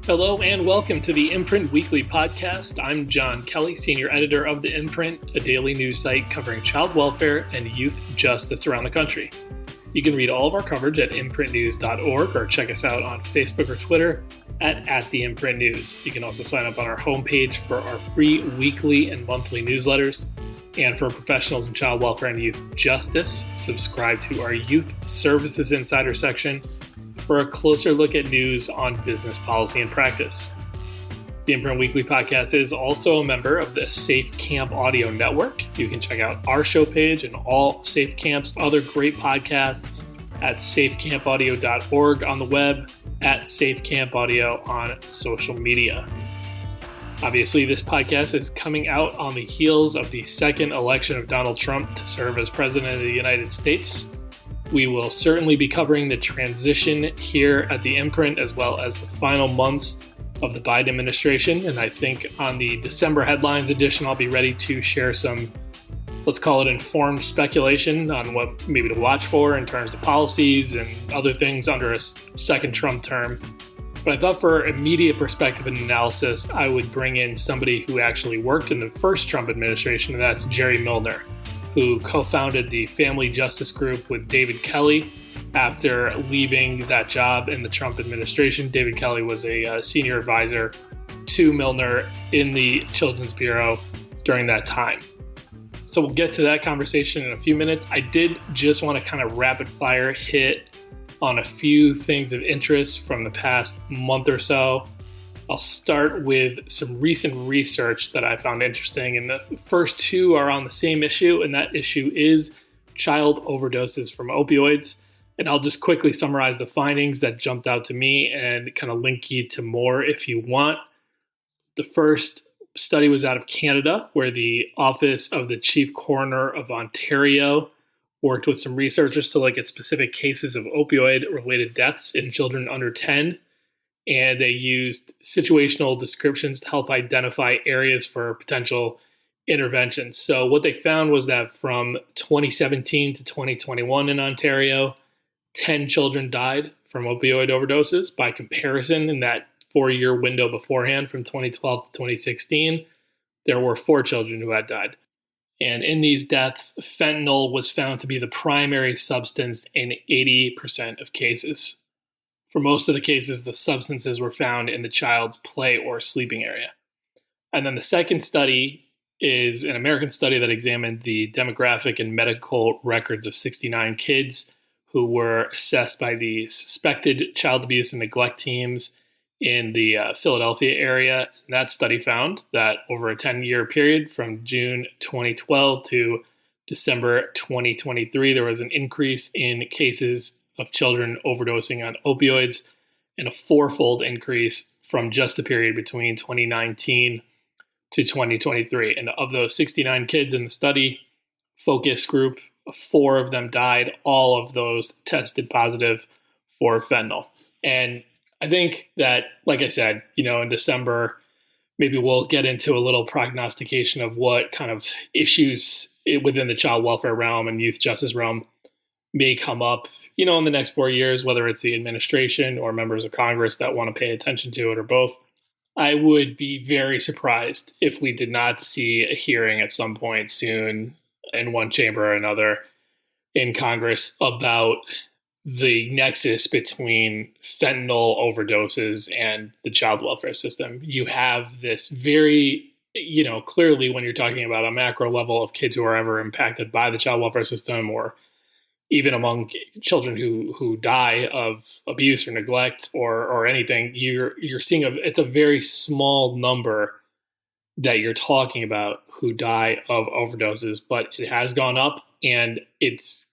Hello and welcome to the Imprint Weekly Podcast. I'm John Kelly, Senior Editor of the Imprint, a daily news site covering child welfare and youth justice around the country. You can read all of our coverage at imprintnews.org or check us out on Facebook or Twitter at the Imprint News. You can also sign up on our homepage for our free weekly and monthly newsletters. And for professionals in child welfare and youth justice, subscribe to our Youth Services Insider section for a closer look at news on business policy and practice. The Imprint Weekly Podcast is also a member of the Safe Camp Audio Network. You can check out our show page and all Safe Camp's other great podcasts at safecampaudio.org on the web, at Safe Camp Audio on social media. Obviously, this podcast is coming out on the heels of the second election of Donald Trump to serve as President of the United States. We will certainly be covering the transition here at the Imprint as well as the final months of the Biden administration. And I think on the December headlines edition, I'll be ready to share some, let's call it informed speculation on what maybe to watch for in terms of policies and other things under a second Trump term. But I thought for immediate perspective and analysis, I would bring in somebody who actually worked in the first Trump administration, and that's Jerry Milner, who co-founded the Family Justice Group with David Kelly after leaving that job in the Trump administration. David Kelly was a senior advisor to Milner in the Children's Bureau during that time. So we'll get to that conversation in a few minutes. I did just want to kind of rapid fire hit on a few things of interest from the past month or so. I'll start with some recent research that I found interesting, and the first two are on the same issue, and that issue is child overdoses from opioids. And I'll just quickly summarize the findings that jumped out to me and kind of link you to more if you want. The first study was out of Canada, where the Office of the Chief Coroner of Ontario worked with some researchers to look at specific cases of opioid-related deaths in children under 10. And they used situational descriptions to help identify areas for potential interventions. So what they found was that from 2017 to 2021 in Ontario, 10 children died from opioid overdoses. By comparison, in that 4-year window beforehand, from 2012 to 2016, there were 4 children who had died. And in these deaths, fentanyl was found to be the primary substance in 80% of cases. For most of the cases, the substances were found in the child's play or sleeping area. And then the second study is an American study that examined the demographic and medical records of 69 kids who were assessed by the suspected child abuse and neglect teams in the Philadelphia area. And that study found that over a 10-year period from June 2012 to December 2023, there was an increase in cases of children overdosing on opioids and a 4-fold increase from just the period between 2019 to 2023. And of those 69 kids in the study focus group, 4 of them died. All of those tested positive for fentanyl. And I think that, like I said, in December, maybe we'll get into a little prognostication of what kind of issues within the child welfare realm and youth justice realm may come up in the next 4 years, whether it's the administration or members of Congress that want to pay attention to it or both. I would be very surprised if we did not see a hearing at some point soon in one chamber or another in Congress about the nexus between fentanyl overdoses and the child welfare system. You have this very, clearly when you're talking about a macro level of kids who are ever impacted by the child welfare system, or even among children who die of abuse or neglect or anything, you're seeing it's a very small number that you're talking about who die of overdoses, but it has gone up, and it's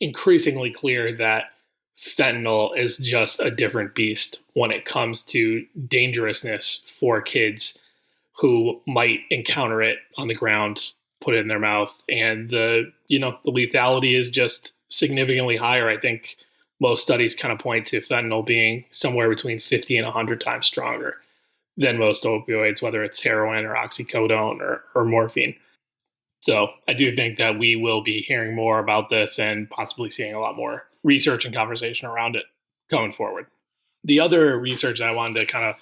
increasingly clear that fentanyl is just a different beast when it comes to dangerousness for kids who might encounter it on the ground, put it in their mouth, and the lethality is just significantly higher. I think most studies kind of point to fentanyl being somewhere between 50 and 100 times stronger than most opioids, whether it's heroin or oxycodone or morphine. So I do think that we will be hearing more about this and possibly seeing a lot more research and conversation around it going forward. The other research that I wanted to kind of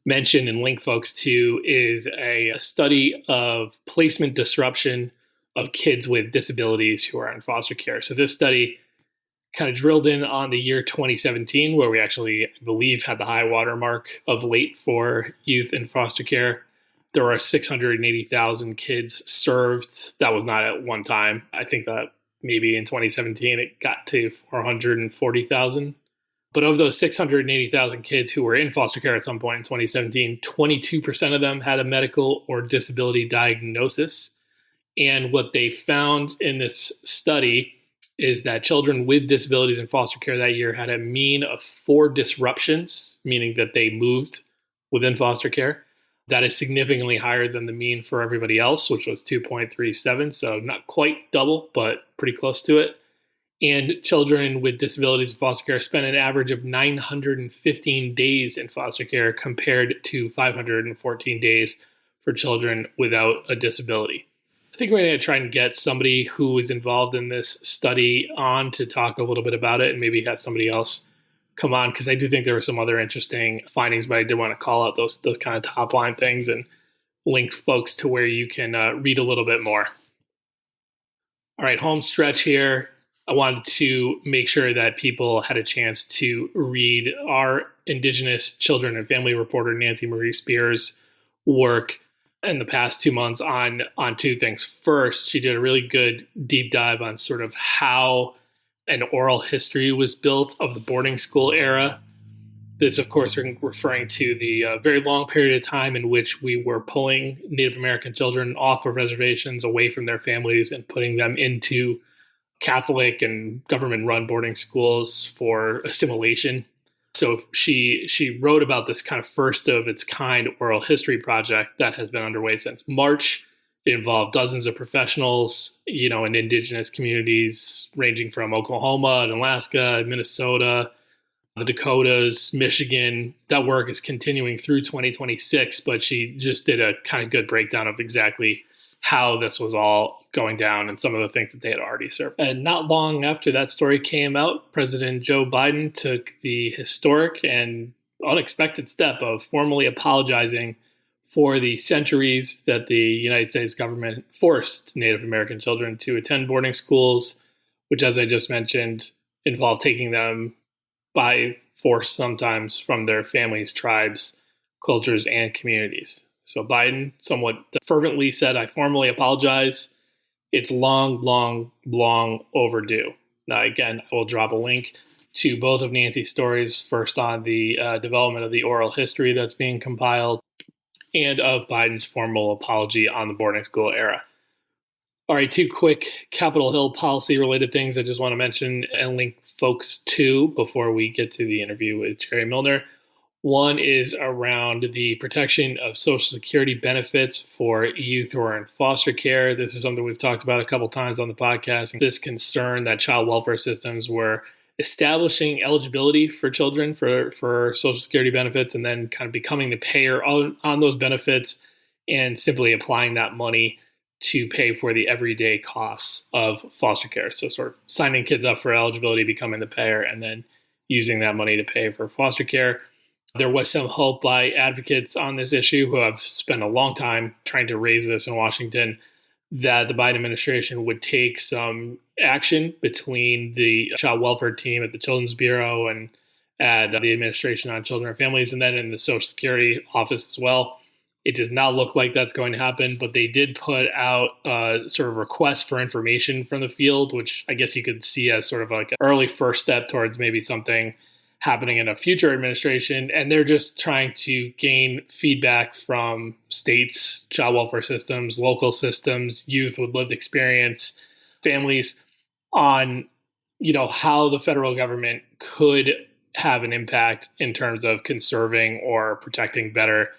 mention and link folks to is a study of placement disruption of kids with disabilities who are in foster care. So this study kind of drilled in on the year 2017, where we actually, I believe, had the high water mark of late for youth in foster care. There were 680,000 kids served. That was not at one time. I think that maybe in 2017 it got to 440,000. But of those 680,000 kids who were in foster care at some point in 2017, 22% of them had a medical or disability diagnosis. And what they found in this study is that children with disabilities in foster care that year had a mean of 4 disruptions, meaning that they moved within foster care. That is significantly higher than the mean for everybody else, which was 2.37. So not quite double, but pretty close to it. And children with disabilities in foster care spend an average of 915 days in foster care compared to 514 days for children without a disability. I think we're going to try and get somebody who is involved in this study on to talk a little bit about it, and maybe have somebody else come on, because I do think there were some other interesting findings, but I did want to call out those kind of top line things and link folks to where you can read a little bit more. All right, home stretch here. I wanted to make sure that people had a chance to read our Indigenous children and family reporter, Nancy Marie Spears' work in the past 2 months on 2 things. First, she did a really good deep dive on sort of how an oral history was built of the boarding school era. This, of course, referring to the very long period of time in which we were pulling Native American children off of reservations, away from their families, and putting them into Catholic and government-run boarding schools for assimilation. So she wrote about this kind of first of its kind oral history project that has been underway since March. It involved dozens of professionals, in Indigenous communities ranging from Oklahoma and Alaska, Minnesota, the Dakotas, Michigan. That work is continuing through 2026, but she just did a kind of good breakdown of exactly how this was all going down and some of the things that they had already served. And not long after that story came out, President Joe Biden took the historic and unexpected step of formally apologizing for the centuries that the United States government forced Native American children to attend boarding schools, which, as I just mentioned, involved taking them by force sometimes from their families, tribes, cultures, and communities. So Biden somewhat fervently said, "I formally apologize. It's long, long, long overdue." Now, again, I will drop a link to both of Nancy's stories, first on the development of the oral history that's being compiled, and of Biden's formal apology on the boarding school era. All right, 2 quick Capitol Hill policy-related things I just want to mention and link folks to before we get to the interview with Jerry Milner. One is around the protection of Social Security benefits for youth who are in foster care. This is something we've talked about a couple times on the podcast. This concern that child welfare systems were establishing eligibility for children for Social Security benefits and then kind of becoming the payer on those benefits and simply applying that money to pay for the everyday costs of foster care. So sort of signing kids up for eligibility, becoming the payer, and then using that money to pay for foster care. There was some hope by advocates on this issue who have spent a long time trying to raise this in Washington that the Biden administration would take some action between the child welfare team at the Children's Bureau and at the Administration on Children and Families, and then in the Social Security office as well. It does not look like that's going to happen, but they did put out a sort of request for information from the field, which I guess you could see as sort of like an early first step towards maybe something happening in a future administration. And they're just trying to gain feedback from states, child welfare systems, local systems, youth with lived experience, families on, how the federal government could have an impact in terms of conserving or protecting better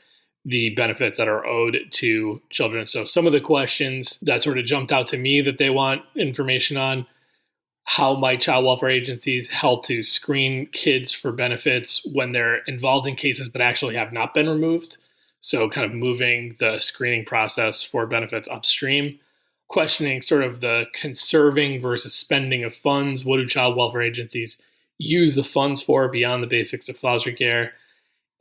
the benefits that are owed to children. So some of the questions that sort of jumped out to me that they want information on: how might child welfare agencies help to screen kids for benefits when they're involved in cases but actually have not been removed? So kind of moving the screening process for benefits upstream. Questioning sort of the conserving versus spending of funds. What do child welfare agencies use the funds for beyond the basics of foster care?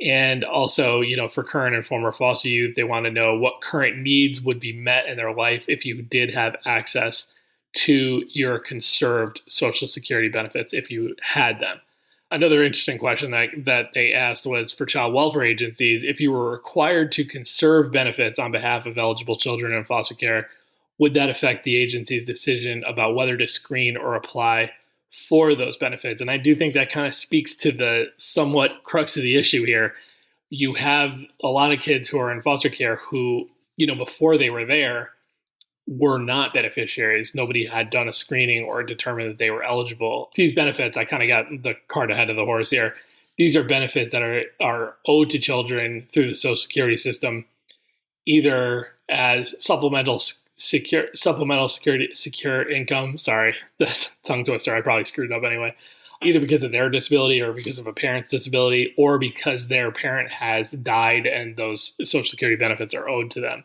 And also, for current and former foster youth, they want to know what current needs would be met in their life if you did have access to your conserved Social Security benefits if you had them. Another interesting question that they asked was for child welfare agencies, if you were required to conserve benefits on behalf of eligible children in foster care, would that affect the agency's decision about whether to screen or apply for those benefits? And I do think that kind of speaks to the somewhat crux of the issue here. You have a lot of kids who are in foster care who, before they were there, were not beneficiaries. Nobody had done a screening or determined that they were eligible. These benefits, I kind of got the cart ahead of the horse here. These are benefits that are owed to children through the Social Security system, either as supplemental secure income. Sorry, that's tongue twister. I probably screwed it up anyway. Either because of their disability or because of a parent's disability or because their parent has died and those Social Security benefits are owed to them.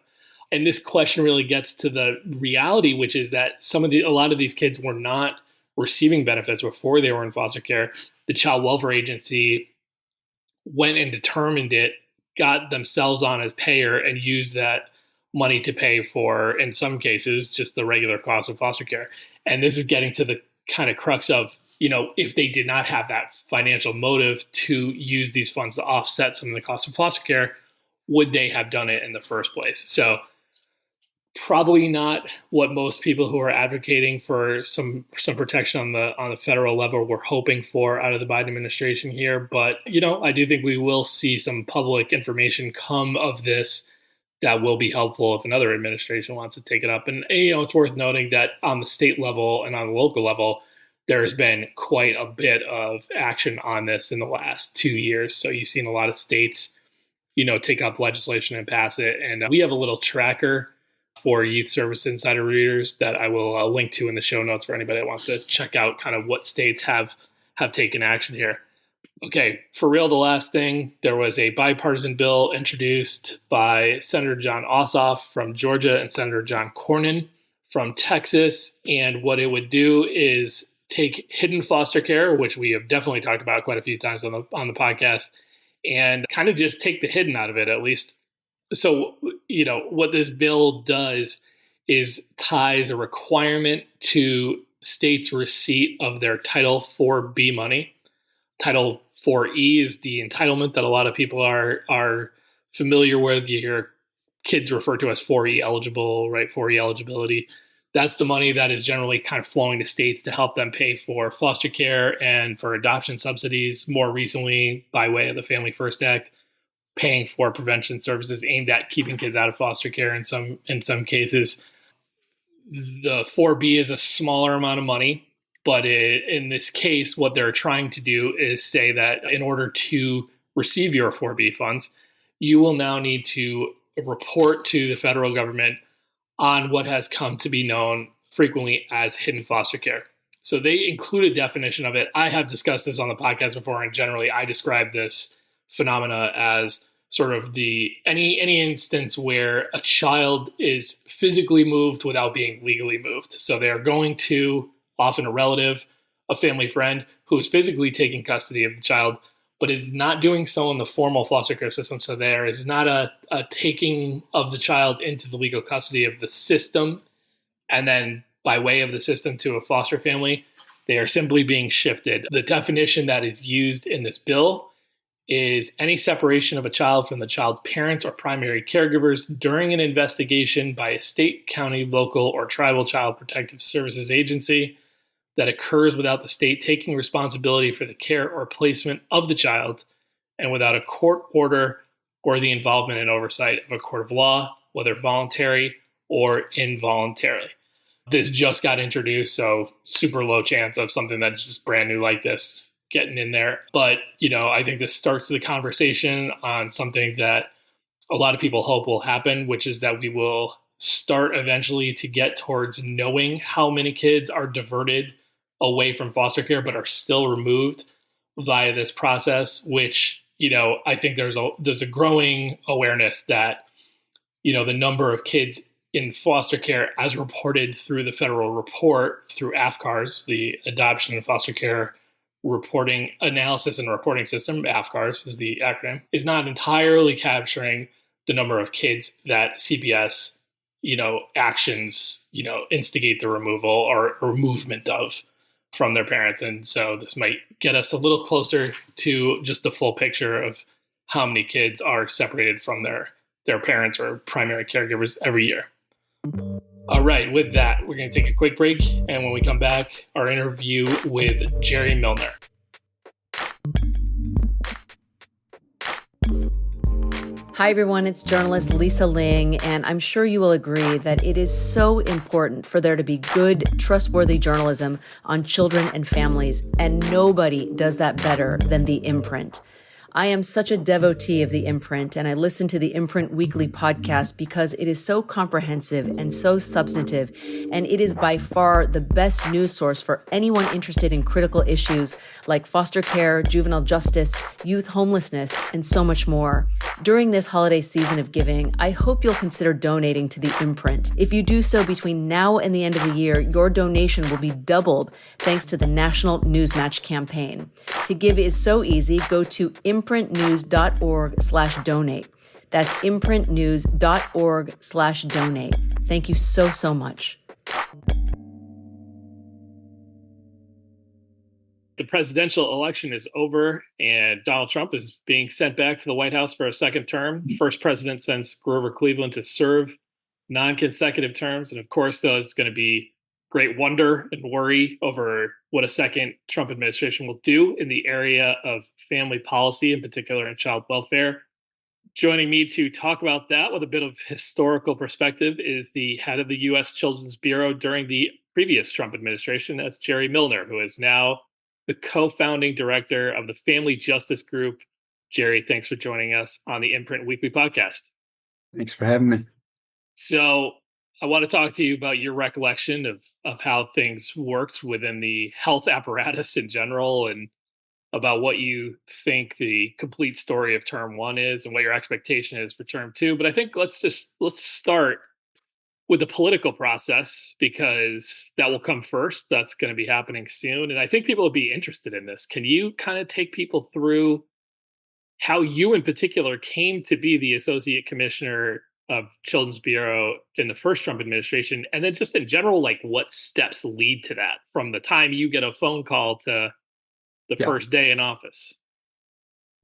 And this question really gets to the reality, which is that a lot of these kids were not receiving benefits before they were in foster care. The child welfare agency went and determined it, got themselves on as payer, and used that money to pay for, in some cases, just the regular cost of foster care. And this is getting to the kind of crux of, if they did not have that financial motive to use these funds to offset some of the cost of foster care, would they have done it in the first place? So probably not what most people who are advocating for some protection on the federal level were hoping for out of the Biden administration here. But, I do think we will see some public information come of this that will be helpful if another administration wants to take it up. And, it's worth noting that on the state level and on the local level, there has been quite a bit of action on this in the last 2 years. So you've seen a lot of states, take up legislation and pass it. And we have a little tracker for Youth Service Insider readers that I will link to in the show notes for anybody that wants to check out kind of what states have taken action here. Okay, for real, the last thing, there was a bipartisan bill introduced by Senator John Ossoff from Georgia and Senator John Cornyn from Texas. And what it would do is take hidden foster care, which we have definitely talked about quite a few times on the podcast, and kind of just take the hidden out of it, at least. So, what this bill does is ties a requirement to states' receipt of their Title 4B money. Title 4E is the entitlement that a lot of people are familiar with. You hear kids refer to as 4E eligible, right? 4E eligibility. That's the money that is generally kind of flowing to states to help them pay for foster care and for adoption subsidies. More recently, by way of the Family First Act, paying for prevention services aimed at keeping kids out of foster care in some cases. The 4B is a smaller amount of money, but in this case, what they're trying to do is say that in order to receive your 4B funds, you will now need to report to the federal government on what has come to be known frequently as hidden foster care. So they include a definition of it. I have discussed this on the podcast before, and generally I describe this phenomena as sort of any instance where a child is physically moved without being legally moved. So they are going to often a relative, a family friend who is physically taking custody of the child, but is not doing so in the formal foster care system. So there is not a taking of the child into the legal custody of the system and then by way of the system to a foster family. They are simply being shifted. The definition that is used in this bill is any separation of a child from the child's parents or primary caregivers during an investigation by a state, county, local, or tribal child protective services agency that occurs without the state taking responsibility for the care or placement of the child and without a court order or the involvement and oversight of a court of law, whether voluntary or involuntarily. This just got introduced, so super low chance of something that's just brand new like this getting in there. But, I think this starts the conversation on something that a lot of people hope will happen, which is that we will start eventually to get towards knowing how many kids are diverted away from foster care but are still removed via this process, which, I think there's a growing awareness that, the number of kids in foster care as reported through the federal report through AFCARS, the Adoption and Foster Care reporting analysis and reporting system, AFCARS is the acronym, is not entirely capturing the number of kids that CPS, actions, instigate the removal or movement of from their parents. And so this might get us a little closer to just the full picture of how many kids are separated from their parents or primary caregivers every year. All right, with that, we're going to take a quick break. And when we come back, our interview with Jerry Milner. Hi, everyone. It's journalist Lisa Ling, and I'm sure you will agree that it is so important for there to be good, trustworthy journalism on children and families, and nobody does that better than The Imprint. I am such a devotee of The Imprint, and I listen to The Imprint Weekly podcast because it is so comprehensive and so substantive, and it is by far the best news source for anyone interested in critical issues like foster care, juvenile justice, youth homelessness, and so much more. During this holiday season of giving, I hope you'll consider donating to The Imprint. If you do so between now and the end of the year, your donation will be doubled thanks to the National Newsmatch campaign. To give is so easy. Go to imprintnews.org/donate. That's imprintnews.org/donate. Thank you so much. The presidential election is over, and Donald Trump is being sent back to the White House for a second term. First president since Grover Cleveland to serve non-consecutive terms. And of course, there's going to be great wonder and worry over what a second Trump administration will do in the area of family policy, in particular in child welfare. Joining me to talk about that with a bit of historical perspective is the head of the U.S. Children's Bureau during the previous Trump administration. That's Jerry Milner, who is now the co-founding director of the Family Justice Group. Jerry, thanks for joining us on the Imprint Weekly podcast. Thanks for having me. So I want to talk to you about your recollection of how things worked within the health apparatus in general, and about what you think the complete story of term one is and what your expectation is for term two. But I think let's start with the political process, because that will come first. That's going to be happening soon. And I think people will be interested in this. Can you kind of take people through how you in particular came to be the Associate Commissioner of Children's Bureau in the first Trump administration, and then just in general, like what steps lead to that from the time you get a phone call to the first day in office?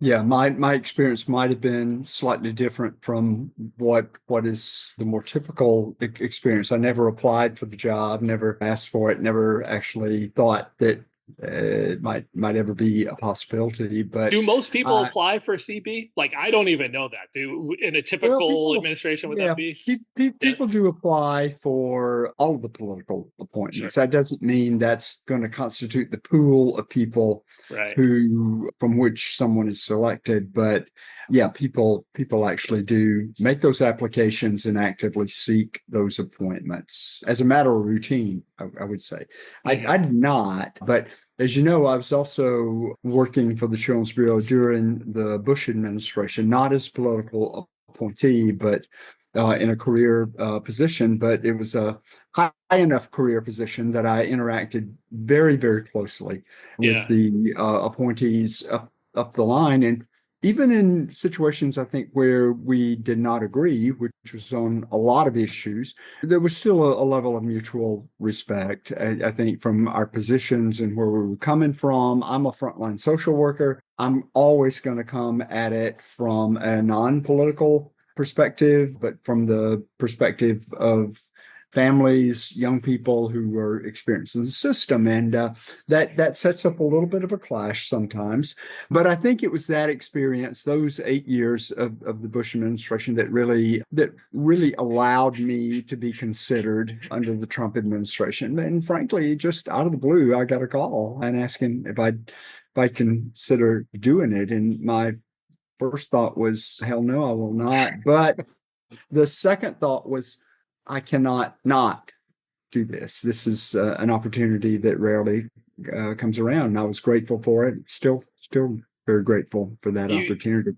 Yeah, my experience might have been slightly different from what is the more typical experience. I never applied for the job, never asked for it, never actually thought that it might ever be a possibility. But do most people apply for CB? Like, I don't even know that. Do in a typical administration would that be? People do apply for all of the political appointments. Sure. That doesn't mean that's going to constitute the pool of people from which someone is selected. But yeah, people actually do make those applications and actively seek those appointments as a matter of routine, I would say. Mm-hmm. I did not, but as you know, I was also working for the Children's Bureau during the Bush administration, not as a political appointee, but in a career position. But it was a high enough career position that I interacted very, very closely with the appointees up the line. And even in situations, I think, where we did not agree, which was on a lot of issues, there was still a level of mutual respect, I think, from our positions and where we were coming from. I'm a frontline social worker. I'm always going to come at it from a non-political perspective, but from the perspective of families, young people who are experiencing the system. And that sets up a little bit of a clash sometimes. But I think it was that experience, those 8 years of the Bush administration, that really allowed me to be considered under the Trump administration. And frankly, just out of the blue, I got a call and asking if I'd consider doing it. And my first thought was, hell no, I will not. But the second thought was, I cannot not do this. This is an opportunity that rarely comes around. And I was grateful for it. Still very grateful for that opportunity.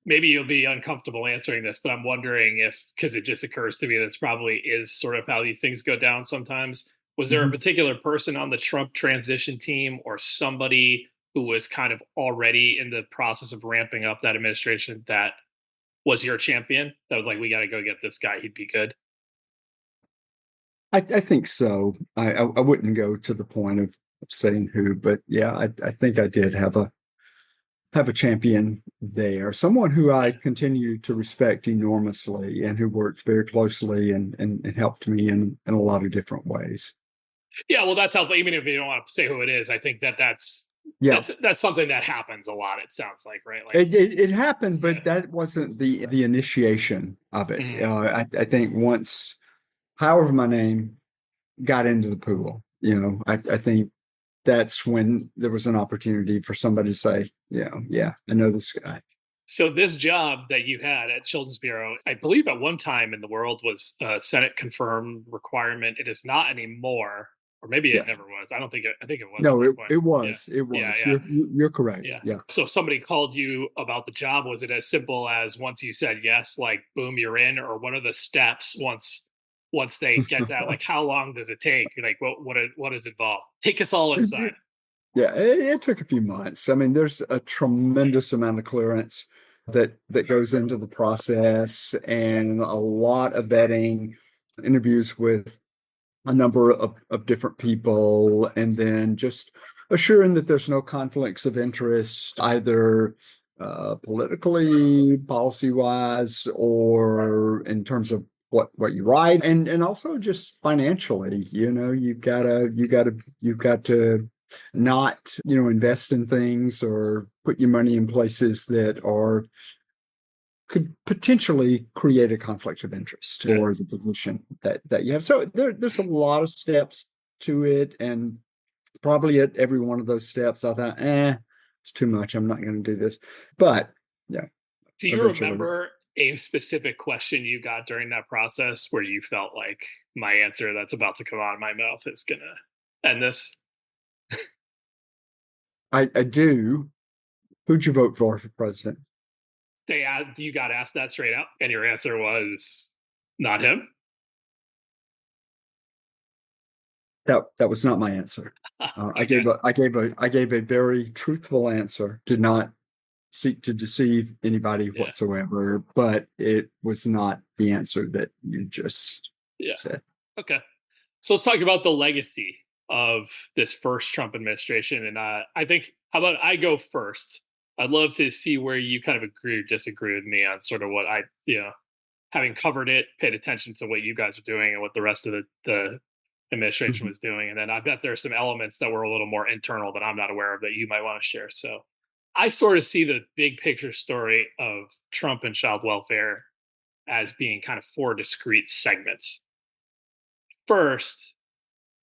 Maybe you'll be uncomfortable answering this, but I'm wondering if, because it just occurs to me this probably is sort of how these things go down sometimes. Was there a particular person on the Trump transition team or somebody who was kind of already in the process of ramping up that administration that was your champion? That was like, we got to go get this guy. He'd be good. I think so. I wouldn't go to the point of saying who, but yeah, I think I did have a champion there, someone who I continue to respect enormously and who worked very closely and helped me in a lot of different ways. Yeah, well, that's helpful. Even if you don't want to say who it is, I think that's something that happens a lot. It sounds like, right? Like it happened, but that wasn't the initiation of it. I think once, however, my name got into the pool, I think that's when there was an opportunity for somebody to say, yeah, I know this guy. So this job that you had at Children's Bureau, I believe at one time in the world was a Senate confirmed requirement. It is not anymore, or maybe it never was. I think it was. No, at it was. Yeah. It was. Yeah. You're correct. Yeah. Yeah. So if somebody called you about the job, was it as simple as once you said yes, like boom, you're in, or what are the steps once they get that? Like, how long does it take? Like, what is involved? Take us all inside. Yeah, it took a few months. I mean, there's a tremendous amount of clearance that goes into the process, and a lot of vetting, interviews with a number of different people, and then just assuring that there's no conflicts of interest, either politically, policy wise, or in terms of what you write, and also just financially. You've got to not invest in things or put your money in places that could potentially create a conflict of interest for the position that you have. So there's a lot of steps to it, and probably at every one of those steps I thought, it's too much, I'm not going to do this. But yeah. Do you remember a specific question you got during that process where you felt like, my answer that's about to come out of my mouth is going to end this? I do. Who'd you vote for president? You got asked that straight out, and your answer was not him? That was not my answer. Okay. I gave a very truthful answer. Did not seek to deceive anybody whatsoever, but it was not the answer that you just said. Okay. So let's talk about the legacy of this first Trump administration. And I think, how about I go first? I'd love to see where you kind of agree or disagree with me on sort of what having covered it, paid attention to what you guys are doing and what the rest of the administration was doing. And then I bet there's some elements that were a little more internal that I'm not aware of that you might want to share. So I sort of see the big picture story of Trump and child welfare as being kind of four discrete segments. First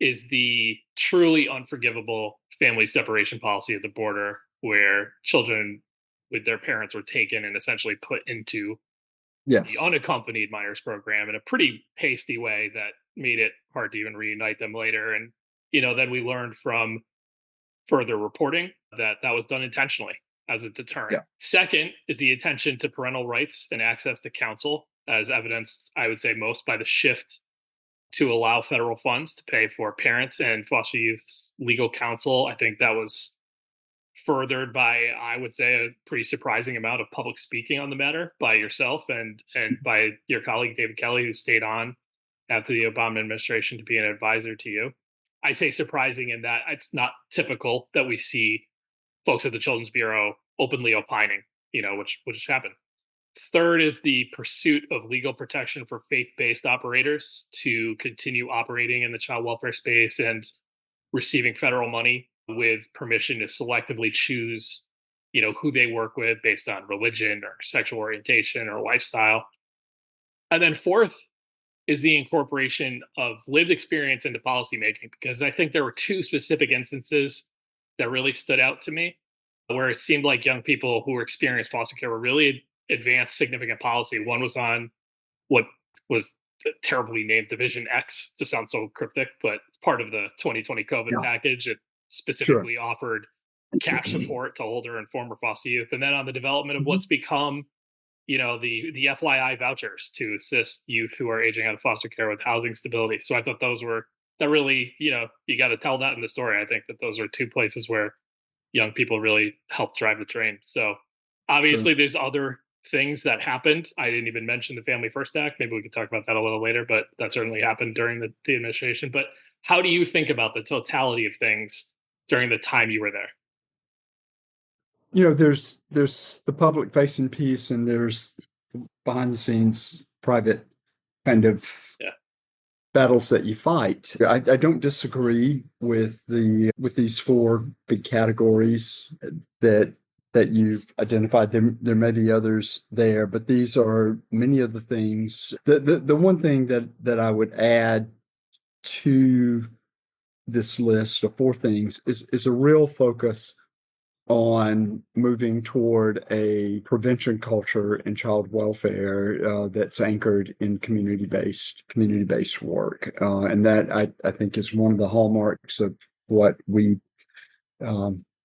is the truly unforgivable family separation policy at the border, where children with their parents were taken and essentially put into the unaccompanied minors program in a pretty hasty way that made it hard to even reunite them later. And, then we learned from further reporting that was done intentionally as a deterrent. Yeah. Second is the attention to parental rights and access to counsel, as evidenced, I would say, most by the shift to allow federal funds to pay for parents and foster youth's legal counsel. I think that was furthered by, I would say, a pretty surprising amount of public speaking on the matter by yourself and by your colleague, David Kelly, who stayed on after the Obama administration to be an advisor to you. I say surprising in that it's not typical that we see folks at the Children's Bureau openly opining, which happened. Third is the pursuit of legal protection for faith-based operators to continue operating in the child welfare space and receiving federal money with permission to selectively choose, who they work with based on religion or sexual orientation or lifestyle. And then fourth is the incorporation of lived experience into policymaking, because I think there were two specific instances that really stood out to me where it seemed like young people who were experienced foster care were really advanced significant policy. One was on what was terribly named Division X, to sound so cryptic, but it's part of the 2020 COVID package. It specifically offered cash support to older and former foster youth. And then on the development of what's become, the FYI vouchers to assist youth who are aging out of foster care with housing stability. So I thought that really, you got to tell that in the story. I think that those are two places where young people really help drive the train. So obviously there's other things that happened. I didn't even mention the Family First Act. Maybe we could talk about that a little later, but that certainly happened during the administration. But how do you think about the totality of things during the time you were there? There's the public facing piece, and there's behind the scenes private kind of battles that you fight. I don't disagree with these four big categories that you've identified. There may be others there, but these are many of the things. The one thing that I would add to this list of four things is a real focus on moving toward a prevention culture in child welfare that's anchored in community-based work, and that I think is one of the hallmarks of what we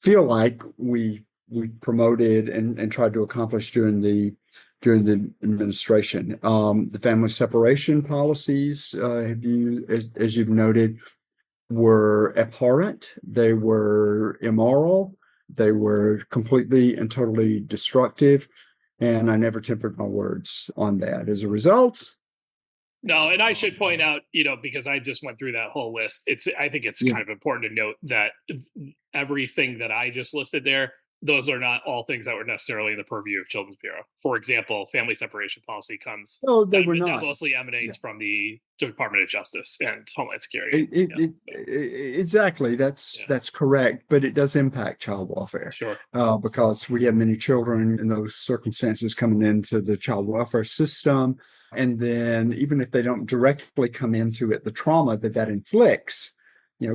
feel like we promoted and tried to accomplish during the administration. The family separation policies, as you've noted, were abhorrent. They were immoral. They were completely and totally destructive. And I never tempered my words on that. As a result. No, and I should point out, because I just went through that whole list. I think it's kind of important to note that everything that I just listed there, those are not all things that were necessarily in the purview of Children's Bureau. For example, family separation policy comes. Oh, they were not. That mostly emanates from the Department of Justice and Homeland Security. Exactly, that's correct, but it does impact child welfare. Sure. Because we have many children in those circumstances coming into the child welfare system, and then even if they don't directly come into it, the trauma that inflicts,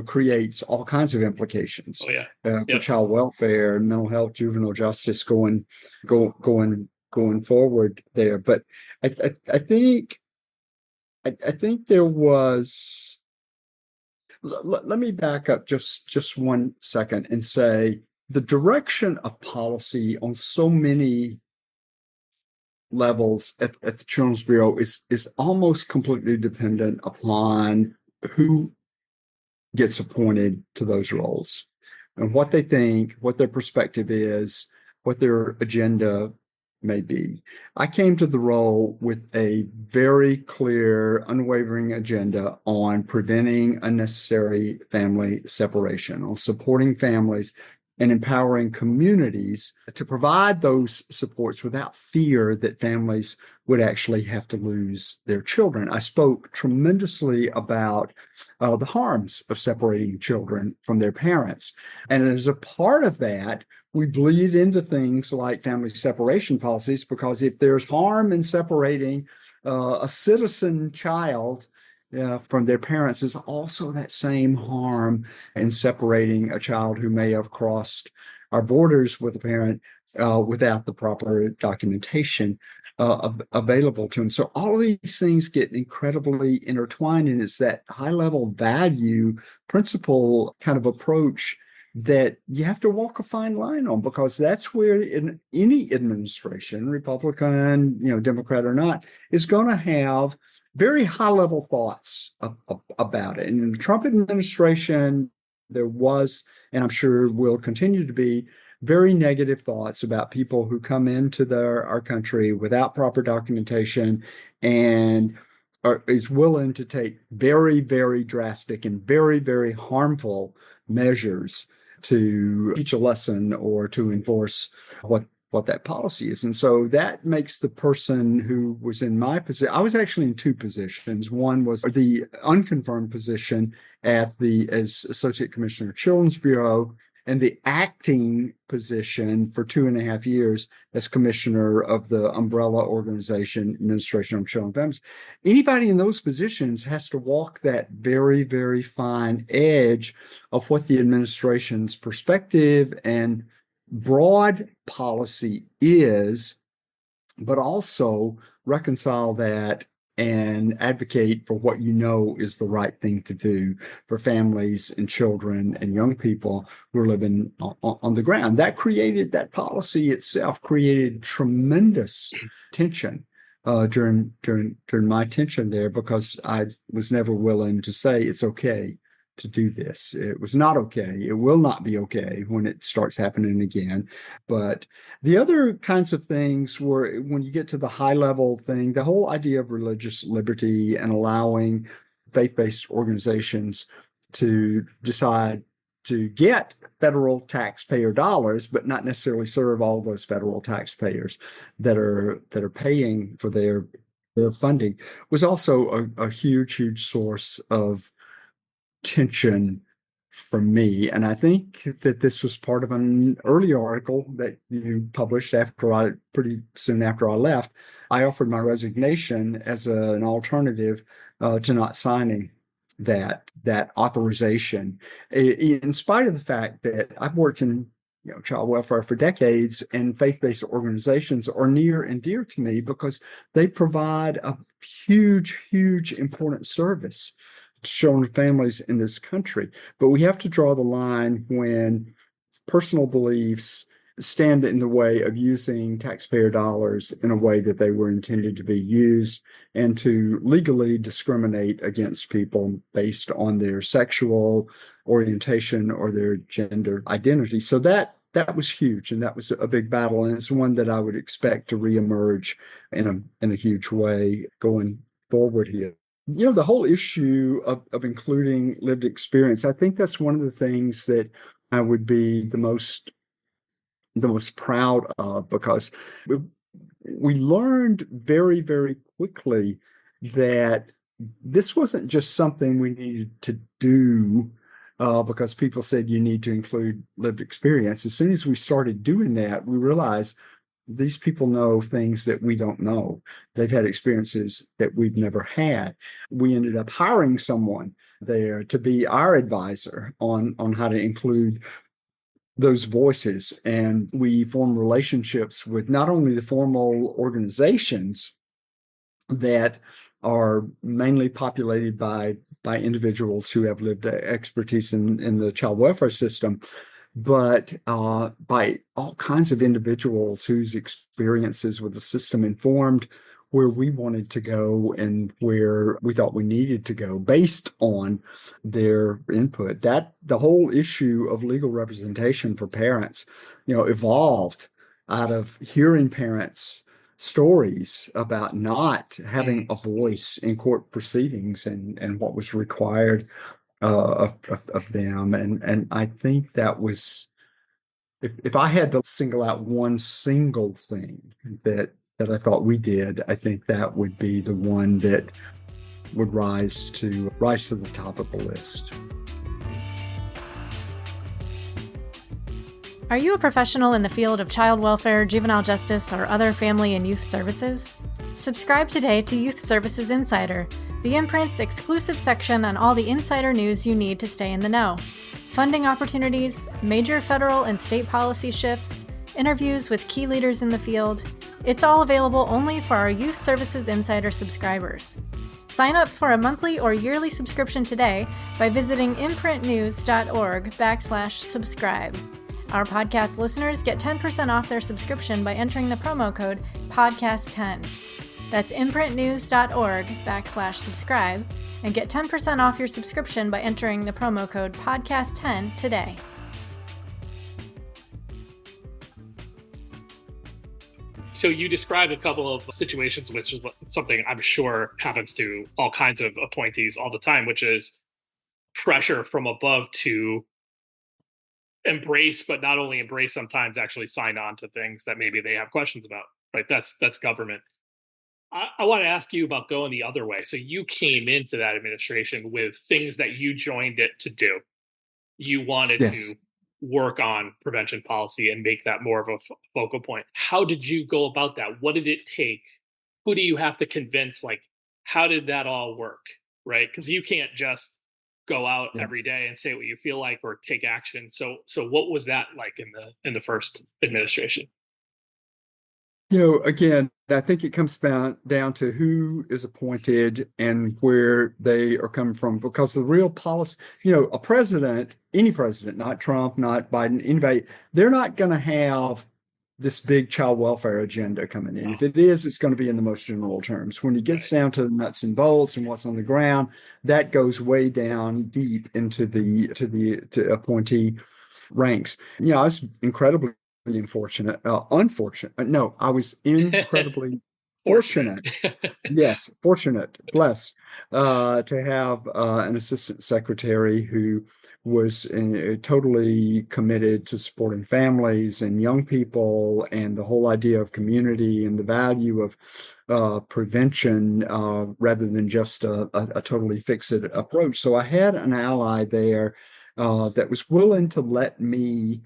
creates all kinds of implications for child welfare, mental health, juvenile justice going forward there. But I think there was. Let me back up just 1 second and say the direction of policy on so many levels at the Children's Bureau is almost completely dependent upon who gets appointed to those roles and what they think, what their perspective is, what their agenda may be. I came to the role with a very clear, unwavering agenda on preventing unnecessary family separation, on supporting families and empowering communities to provide those supports without fear that families would actually have to lose their children. I spoke tremendously about the harms of separating children from their parents. And as a part of that, we bleed into things like family separation policies, because if there's harm in separating a citizen child from their parents, is also that same harm in separating a child who may have crossed our borders with a parent without the proper documentation available to them. So all of these things get incredibly intertwined, and it's that high-level value principle kind of approach that you have to walk a fine line on, because that's where in any administration, Republican, Democrat or not, is going to have very high-level thoughts about it. And in the Trump administration, there was, and I'm sure will continue to be, very negative thoughts about people who come into our country without proper documentation and is willing to take very, very drastic and very, very harmful measures to teach a lesson or to enforce what that policy is. And so that makes the person who was in my position, I was actually in two positions. One was the unconfirmed position as Associate Commissioner of Children's Bureau, and the acting position for 2.5 years as commissioner of the umbrella organization Administration on Children and Families. Anybody in those positions has to walk that very, very fine edge of what the administration's perspective and broad policy is, but also reconcile that and advocate for what is the right thing to do for families and children and young people who are living on the ground. That policy itself created tremendous tension during my tenure there, because I was never willing to say it's okay to do this. It was not okay. It will not be okay when it starts happening again. But the other kinds of things were when you get to the high level thing, the whole idea of religious liberty and allowing faith-based organizations to decide to get federal taxpayer dollars, but not necessarily serve all those federal taxpayers that are paying for their funding, was also a huge source of tension for me. And I think that this was part of an earlier article that you published pretty soon after I left. I offered my resignation as an alternative to not signing that authorization, in spite of the fact that I've worked in child welfare for decades, and faith-based organizations are near and dear to me because they provide a huge important service to children and families in this country. But we have to draw the line when personal beliefs stand in the way of using taxpayer dollars in a way that they were intended to be used, and to legally discriminate against people based on their sexual orientation or their gender identity. So that was huge, and that was a big battle, and it's one that I would expect to reemerge in a huge way going forward here. The whole issue of including lived experience, I think that's one of the things that I would be the most proud of, because we learned very quickly that this wasn't just something we needed to do because people said you need to include lived experience. As soon as we started doing that, we realized these people know things that we don't know. They've had experiences that we've never had. We ended up hiring someone there to be our advisor on how to include those voices. And we form relationships with not only the formal organizations that are mainly populated by individuals who have lived expertise in the child welfare system, but by all kinds of individuals whose experiences with the system informed where we wanted to go and where we thought we needed to go based on their input. That the whole issue of legal representation for parents, evolved out of hearing parents' stories about not having a voice in court proceedings and what was required of them. And I think that was, if I had to single out one single thing that I thought we did, I think that would be the one that would rise to the top of the list. Are you a professional in the field of child welfare, juvenile justice, or other family and youth services? Subscribe today to Youth Services Insider, the imprint's exclusive section on all the insider news you need to stay in the know. Funding opportunities, major federal and state policy shifts, interviews with key leaders in the field. It's all available only for our Youth Services Insider subscribers. Sign up for a monthly or yearly subscription today by visiting imprintnews.org/subscribe. Our podcast listeners get 10% off their subscription by entering the promo code podcast10. That's imprintnews.org/subscribe and get 10% off your subscription by entering the promo code podcast10 today. So you described a couple of situations, which is something I'm sure happens to all kinds of appointees all the time, which is pressure from above to embrace, but not only embrace, sometimes actually sign on to things that maybe they have questions about, right? That's government. I want to ask you about going the other way. So you came into that administration with things that you joined it to do. You wanted to work on prevention policy and make that more of a focal point. How did you go about that? What did it take? Who do you have to convince? Like, how did that all work? Right? Because you can't just go out every day and say what you feel like or take action. So what was that like in the first administration? Again, I think it comes down to who is appointed and where they are coming from, because the real policy, a president, any president, not Trump, not Biden, anybody, they're not going to have this big child welfare agenda coming in. If it is, it's going to be in the most general terms. When it gets down to the nuts and bolts and what's on the ground, that goes way down deep into the appointee ranks. I was incredibly unfortunate. No, I was incredibly fortunate. Yes, fortunate, blessed, to have an assistant secretary who was totally committed to supporting families and young people and the whole idea of community and the value of prevention rather than just a totally fix-it approach. So I had an ally there that was willing to let me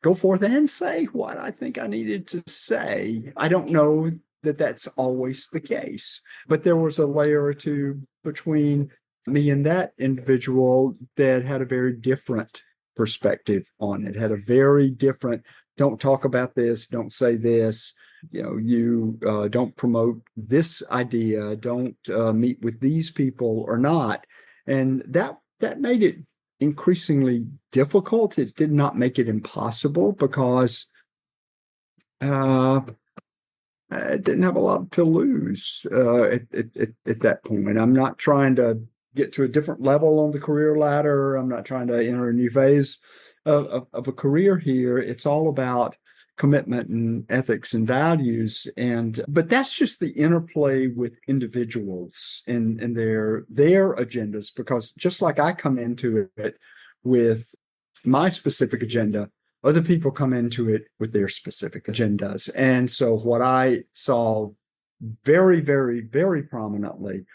go forth and say what I think I needed to say. I don't know that that's always the case, but there was a layer or two between me and that individual that had a very different perspective on it, had a very different, don't talk about this, don't say this, you don't promote this idea, don't meet with these people or not. And that made it increasingly difficult. It did not make it impossible because I didn't have a lot to lose at that point. I'm not trying to get to a different level on the career ladder. I'm not trying to enter a new phase of a career here. It's all about commitment and ethics and values. But that's just the interplay with individuals and their agendas, because just like I come into it with my specific agenda, other people come into it with their specific agendas. And so what I saw very, very, very prominently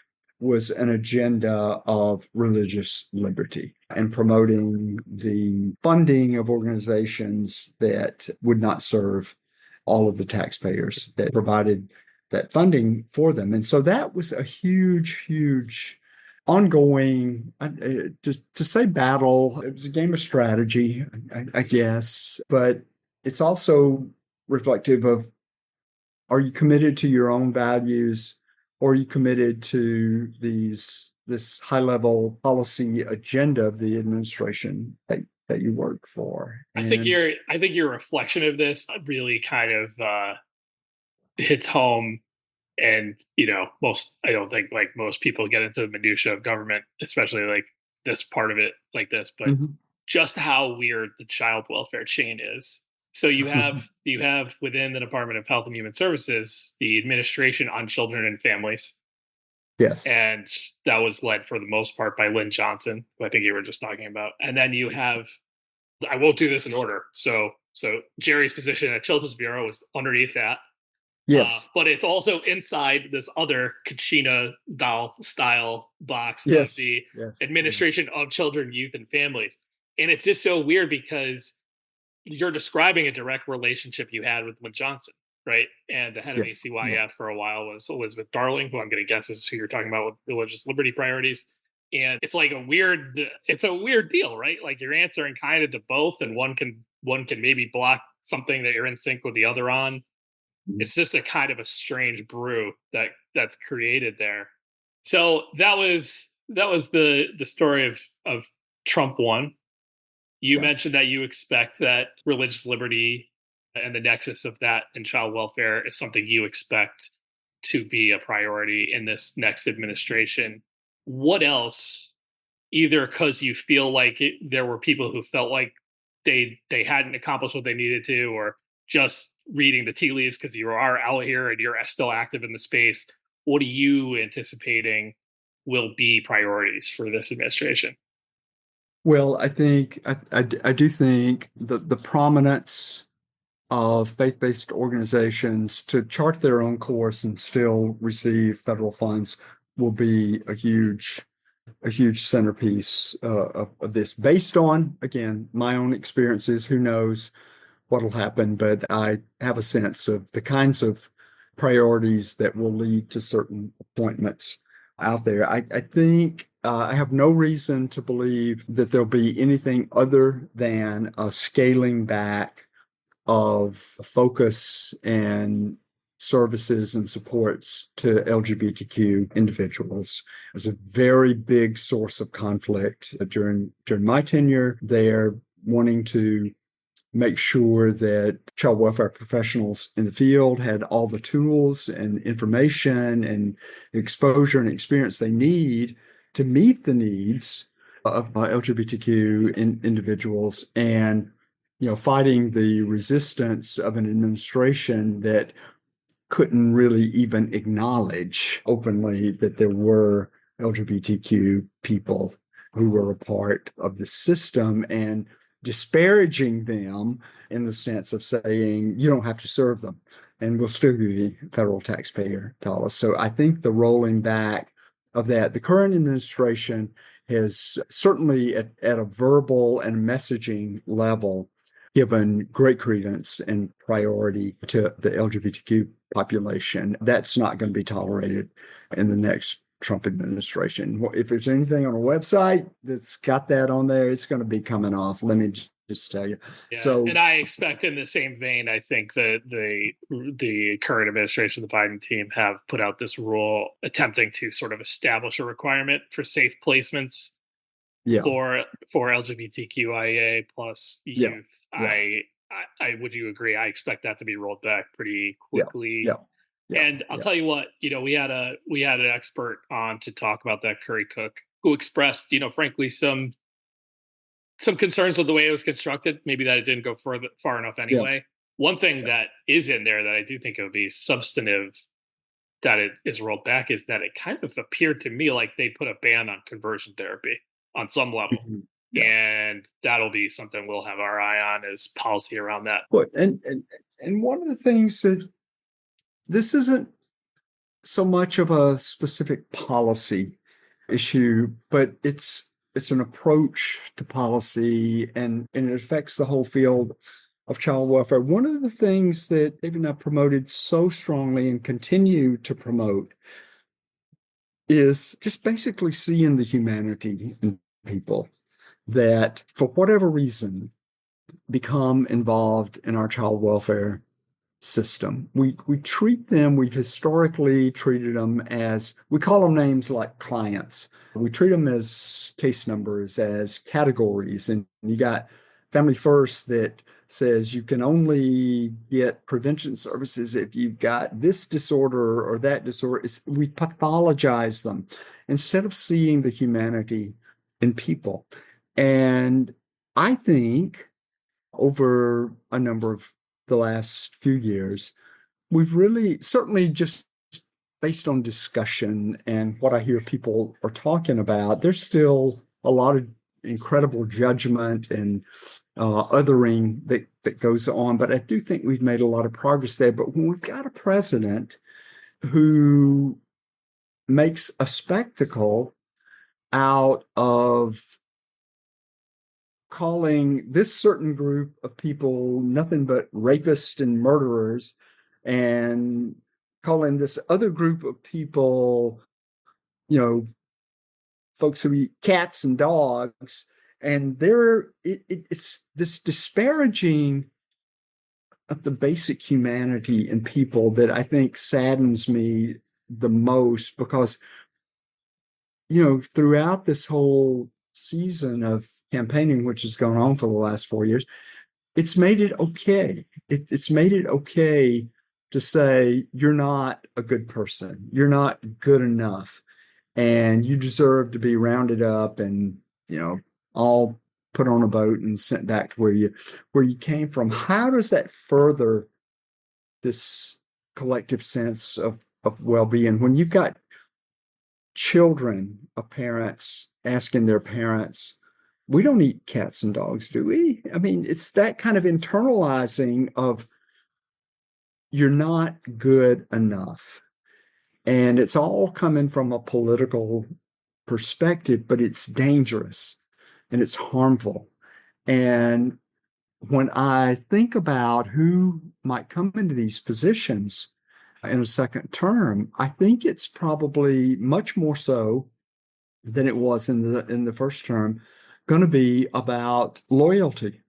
was an agenda of religious liberty and promoting the funding of organizations that would not serve all of the taxpayers that provided that funding for them. And so that was a huge, huge ongoing, to say battle. It was a game of strategy, I guess, but it's also reflective of, are you committed to your own values, or are you committed to this high-level policy agenda of the administration that you work for? And I think your reflection of this really kind of hits home. And I don't think like most people get into the minutia of government, especially like this part of it like this, but just how weird the child welfare chain is. So you have within the Department of Health and Human Services the Administration on Children and Families. Yes. And that was led for the most part by Lynn Johnson, who I think you were just talking about. And then you have, I won't do this in order. So Jerry's position at Children's Bureau was underneath that. Yes. But it's also inside this other Kachina doll style box of the Administration of Children, Youth, and Families. And it's just so weird because you're describing a direct relationship you had with Lynn Johnson, right? And the head of ACYF for a while was Elizabeth Darling, who I'm going to guess is who you're talking about with religious liberty priorities. And it's like it's a weird deal, right? Like you're answering kind of to both, and one can maybe block something that you're in sync with the other on. It's just a kind of a strange brew that's created there. So that was the story of Trump 1. You mentioned that you expect that religious liberty and the nexus of that and child welfare is something you expect to be a priority in this next administration. What else? Either because you feel like there were people who felt like they hadn't accomplished what they needed to, or just reading the tea leaves because you are out here and you're still active in the space. What are you anticipating will be priorities for this administration? Well, I think I do think the prominence of faith-based organizations to chart their own course and still receive federal funds will be a huge centerpiece of this, based on, again, my own experiences. Who knows what'll happen, but I have a sense of the kinds of priorities that will lead to certain appointments out there. I think I have no reason to believe that there'll be anything other than a scaling back of focus and services and supports to LGBTQ individuals. It was a very big source of conflict during my tenure there, wanting to make sure that child welfare professionals in the field had all the tools and information and exposure and experience they need to meet the needs of LGBTQ individuals, and fighting the resistance of an administration that couldn't really even acknowledge openly that there were LGBTQ people who were a part of the system, and disparaging them in the sense of saying, you don't have to serve them and we'll still give you federal taxpayer dollars. So I think the rolling back of that, the current administration has certainly at a verbal and messaging level given great credence and priority to the LGBTQ population. That's not going to be tolerated in the next Trump administration. If there's anything on a website that's got that on there, it's going to be coming off. Let me just tell you. Yeah, so, and I expect in the same vein, I think that the current administration, the Biden team, have put out this rule attempting to sort of establish a requirement for safe placements for LGBTQIA plus youth. I would you agree? I expect that to be rolled back pretty quickly. And I'll tell you what, we had an expert on to talk about that, Curry Cook, who expressed, frankly, some concerns with the way it was constructed, maybe that it didn't go far enough anyway. One thing that is in there that I do think it would be substantive that it is rolled back is that it kind of appeared to me like they put a ban on conversion therapy on some level. Mm-hmm. And that'll be something we'll have our eye on as policy around that. Well, and one of the things that this isn't so much of a specific policy issue, but it's an approach to policy, and it affects the whole field of child welfare. One of the things that David and I promoted so strongly and continue to promote is just basically seeing the humanity in people that, for whatever reason, become involved in our child welfare system. We treat them, we've historically treated them as, we call them names like clients. We treat them as case numbers, as categories. And you got Family First that says you can only get prevention services if you've got this disorder or that disorder. We pathologize them instead of seeing the humanity in people. And I think over a number of the last few years, we've really, certainly just based on discussion and what I hear people are talking about, there's still a lot of incredible judgment and othering that goes on. But I do think we've made a lot of progress there. But when we've got a president who makes a spectacle out of calling this certain group of people nothing but rapists and murderers, and calling this other group of people, folks who eat cats and dogs, and it's this disparaging of the basic humanity in people that I think saddens me the most, because throughout this whole season of campaigning, which has gone on for the last 4 years, it's made it okay. It's made it okay to say you're not a good person, you're not good enough, and you deserve to be rounded up and all put on a boat and sent back to where you came from. How does that further this collective sense of well-being when you've got children of parents asking their parents, we don't eat cats and dogs, do we? I mean, it's that kind of internalizing of you're not good enough. And it's all coming from a political perspective, but it's dangerous and it's harmful. And when I think about who might come into these positions in a second term, I think it's probably much more so than it was in the first term, going to be about loyalty.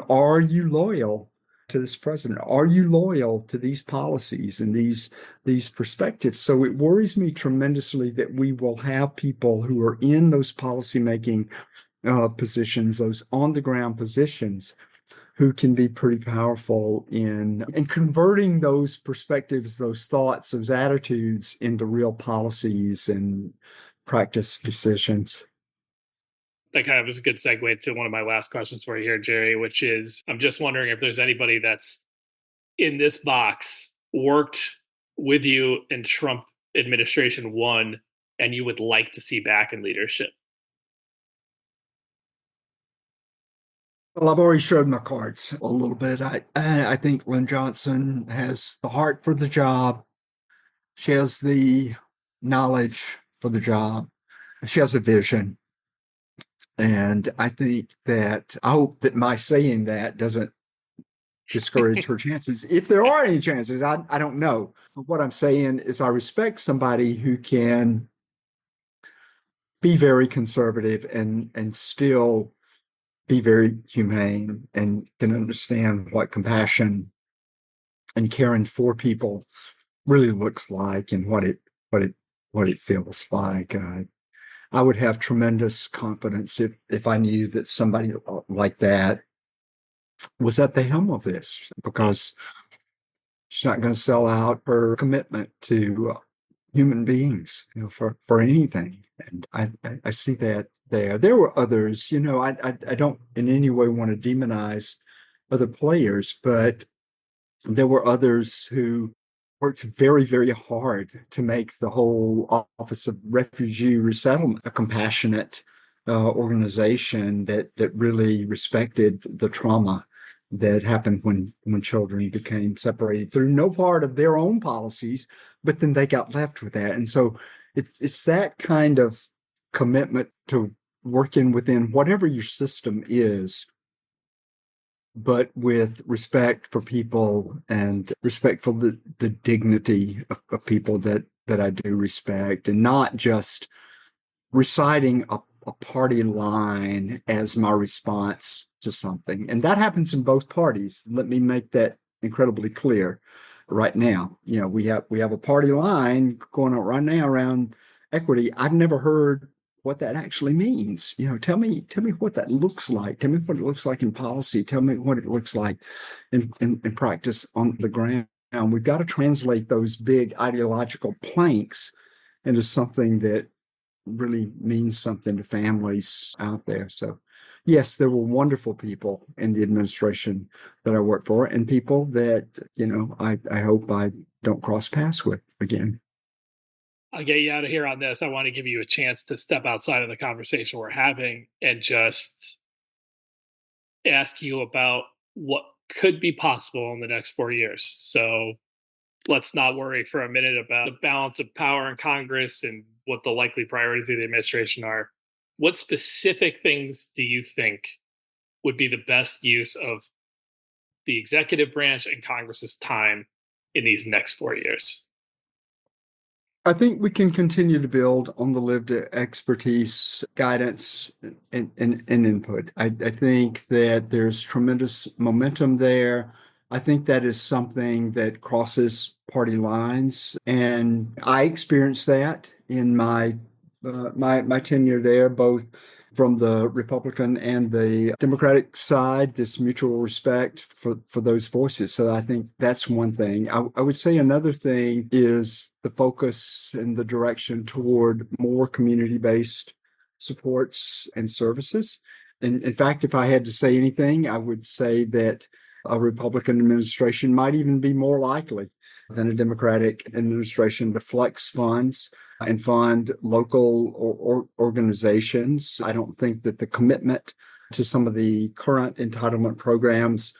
Are you loyal to this president? Are you loyal to these policies and these perspectives? So it worries me tremendously that we will have people who are in those policymaking positions, those on the ground positions, who can be pretty powerful in converting those perspectives, those thoughts, those attitudes into real policies and practice decisions. That kind of is a good segue to one of my last questions for you here, Jerry, which is I'm just wondering if there's anybody that's in this box worked with you in Trump administration 1 and you would like to see back in leadership. Well, I've already showed my cards a little bit. I think Lynn Johnson has the heart for the job. She has the knowledge for the job. She has a vision. And I hope that my saying that doesn't discourage her chances. If there are any chances, I don't know. But what I'm saying is I respect somebody who can be very conservative and still be very humane and can understand what compassion and caring for people really looks like and what it feels like. I would have tremendous confidence if I knew that somebody like that was at the helm of this, because she's not going to sell out her commitment to human beings, for anything. And I see that there. There were others, I don't in any way want to demonize other players, but there were others who worked very, very hard to make the whole Office of Refugee Resettlement a compassionate organization that really respected the trauma that happened when children became separated through no part of their own policies, but then they got left with that. And so it's that kind of commitment to working within whatever your system is, but with respect for people and respect for the dignity of people that I do respect, and not just reciting a party line as my response to something. And that happens in both parties. Let me make that incredibly clear right now. We have a party line going on right now around equity. I've never heard what that actually means. Tell me what that looks like. Tell me what it looks like in policy. Tell me what it looks like in practice on the ground. We've got to translate those big ideological planks into something that really means something to families out there. So yes, there were wonderful people in the administration that I worked for, and people that, I hope I don't cross paths with again. I'll get you out of here on this. I want to give you a chance to step outside of the conversation we're having and just ask you about what could be possible in the next 4 years. So let's not worry for a minute about the balance of power in Congress and what the likely priorities of the administration are. What specific things do you think would be the best use of the executive branch and Congress's time in these next 4 years? I think we can continue to build on the lived expertise, guidance, and input. I think that there's tremendous momentum there. I think that is something that crosses party lines, and I experienced that in my tenure there, both from the Republican and the Democratic side, this mutual respect for those voices. So I think that's one thing. I would say another thing is the focus and the direction toward more community-based supports and services. And in fact, if I had to say anything, I would say that a Republican administration might even be more likely than a Democratic administration to flex funds and fund local organizations. I don't think that the commitment to some of the current entitlement programs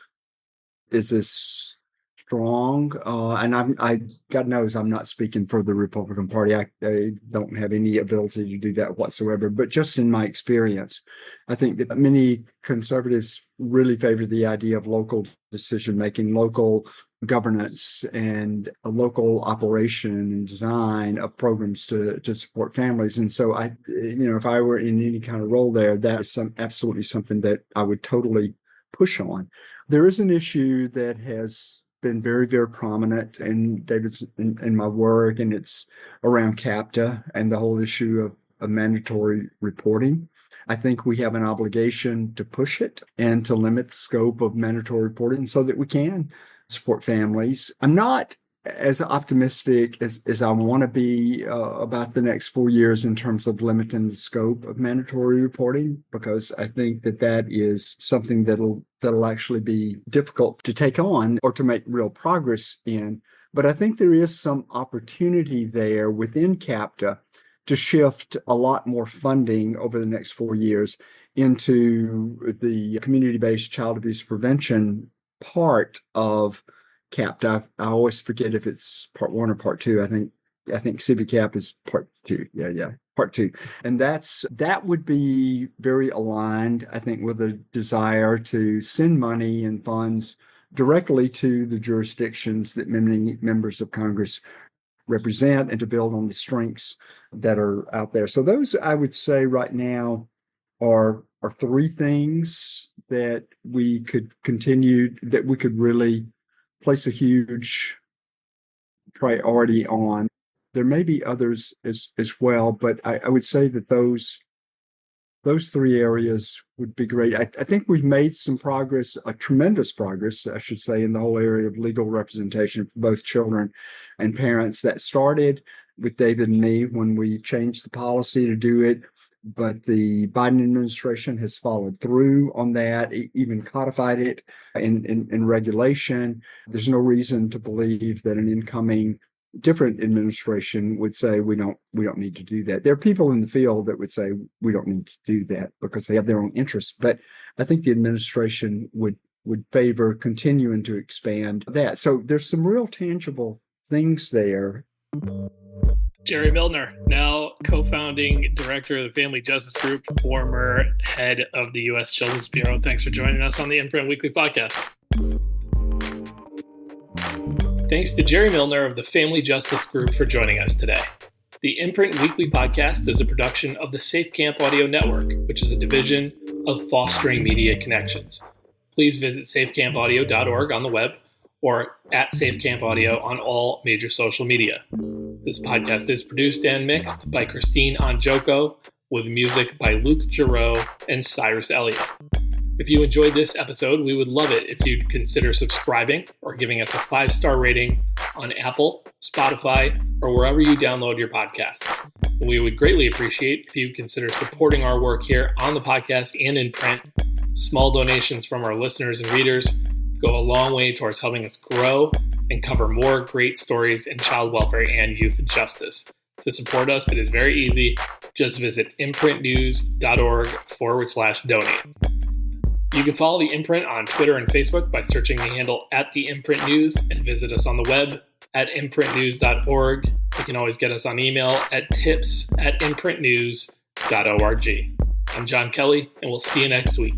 is as strong. And God knows I'm not speaking for the Republican Party. I don't have any ability to do that whatsoever. But just in my experience, I think that many conservatives really favor the idea of local decision-making, local governance, and a local operation and design of programs to support families. And so if I were in any kind of role there, that is absolutely something that I would totally push on. There is an issue that has been very, very prominent in David's in my work, and it's around CAPTA and the whole issue of mandatory reporting. I think we have an obligation to push it and to limit the scope of mandatory reporting so that we can support families. I'm not as optimistic as I want to be about the next 4 years in terms of limiting the scope of mandatory reporting, because I think that is something that'll actually be difficult to take on or to make real progress in. But I think there is some opportunity there within CAPTA to shift a lot more funding over the next 4 years into the community-based child abuse prevention part of CAPTA. I always forget if it's part 1 or part 2. I think CBCAP is part 2. Yeah, part 2. And that would be very aligned, I think, with a desire to send money and funds directly to the jurisdictions that many members of Congress represent and to build on the strengths that are out there. So those, I would say right now, are 3 things that we could continue, that we could really place a huge priority on. There may be others as well, but I would say that those 3 areas would be great. I think we've made some progress, a tremendous progress, I should say, in the whole area of legal representation for both children and parents. That started with David and me when we changed the policy to do it, but the Biden administration has followed through on that, even codified it in regulation. There's no reason to believe that an incoming different administration would say we don't need to do that. There are people in the field that would say we don't need to do that because they have their own interests. But I think the administration would favor continuing to expand that. So there's some real tangible things there. Jerry Milner, now co-founding director of the Family Justice Group, former head of the U.S. Children's Bureau. Thanks for joining us on the Imprint Weekly Podcast. Thanks to Jerry Milner of the Family Justice Group for joining us today. The Imprint Weekly Podcast is a production of the Safe Camp Audio Network, which is a division of Fostering Media Connections. Please visit safecampaudio.org on the web or at SafeCampAudio on all major social media. This podcast is produced and mixed by Christine Anjoko, with music by Luke Giroux and Cyrus Elliott. If you enjoyed this episode, we would love it if you'd consider subscribing or giving us a 5-star rating on Apple, Spotify, or wherever you download your podcasts. We would greatly appreciate if you consider supporting our work here on the podcast and in print. Small donations from our listeners and readers go a long way towards helping us grow and cover more great stories in child welfare and youth justice. To support us, it is very easy. Just visit imprintnews.org/donate. You can follow The Imprint on Twitter and Facebook by searching the handle @TheImprintNews and visit us on the web at imprintnews.org. You can always get us on email at tips@imprintnews.org. I'm John Kelly, and we'll see you next week.